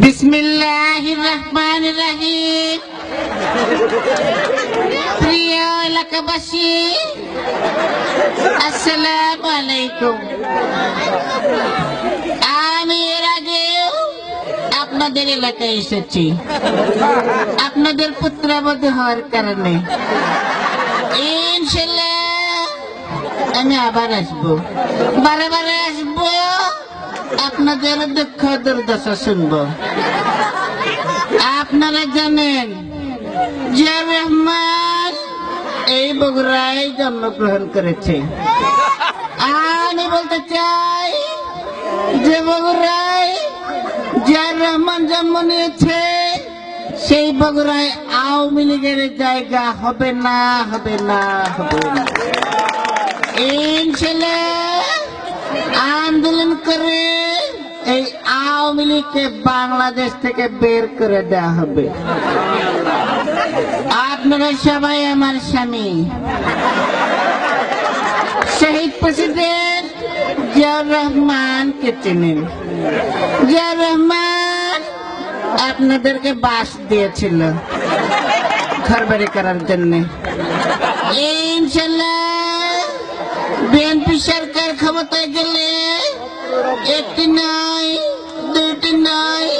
বিসমিল্লাহির রহমানির রহিম। প্রিয় এলাকাবাসী, আসসালামু আলাইকুম। আমি এর আগেও আপনাদের এলাকায় এসেছি আপনাদের পুত্রবধূ হওয়ার কারণে। ইনশাআল্লাহ আমি আবার আসবো, বারে বারে আসবো, আপনাদের দুঃখ দুর্দশা শুনবো। আপনারা জানেন জিয়া রহমান এই বগুড়ায় জন্মগ্রহণ করেছে। আমি বলতে চাই যে বগুড়ায় জিয়া রহমান জন্ম নিয়েছে, সেই বগুড়ায় আওয়ামী লীগের জায়গা হবে না, হবে না, হবে না। ইনশাআল্লাহ আন্দোলন করে এই আওয়ামী লীগকে বাংলাদেশ থেকে বের করে দেওয়া হবে। আপনারা সবাই আমার স্বামী শহীদ প্রেসিডেন্ট জিয়াউর রহমানকে চেনেন। জিয়াউর রহমান আপনাদেরকে বাস দিয়েছিল ঘর বাড়ি করার জন্য। ইনশাআল্লাহ বিএনপি সরকার ক্ষমতায় গেলে একটি নয়, দুইটি নয়,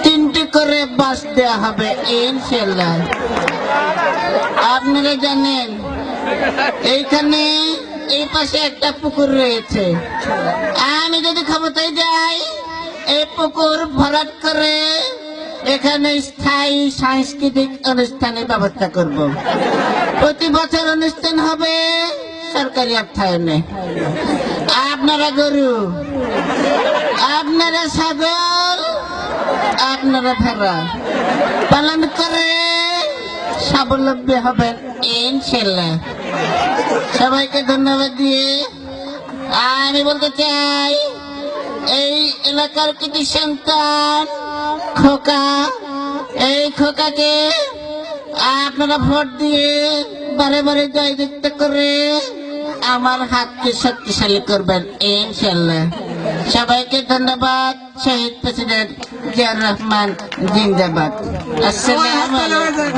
তিনটি করে বাস দেওয়া হবে ইনশাআল্লাহ। আপনারা জানেন এইখানে এই পাশে একটা পুকুর রয়েছে। আমি যদি ক্ষমতায় যাই, এই পুকুর ভরাট করে এখানে স্থায়ী সাংস্কৃতিক অনুষ্ঠানের ব্যবস্থা করব। প্রতি বছর অনুষ্ঠান হবে সরকারি অর্থায়নে। আপনারা গরু, আপনারা ছাগল, আপনারা ভেড়া পালন করে স্বাবলম্বী হবেন ইনশাআল্লাহ। সবাইকে ধন্যবাদ দিয়ে আমি বলতে চাই, এই এলাকার কৃতি সন্তান খোকা, এই খোকাকে আপনারা ভোট দিয়ে বারে বারে জয়যুক্ত করে আমার হাতকে শক্তিশালী করবেন ইনশাআল্লাহ। সবাইকে ধন্যবাদ। শহীদ প্রেসিডেন্ট জিয়াউর রহমান জিন্দাবাদ। আসসালামু আলাইকুম।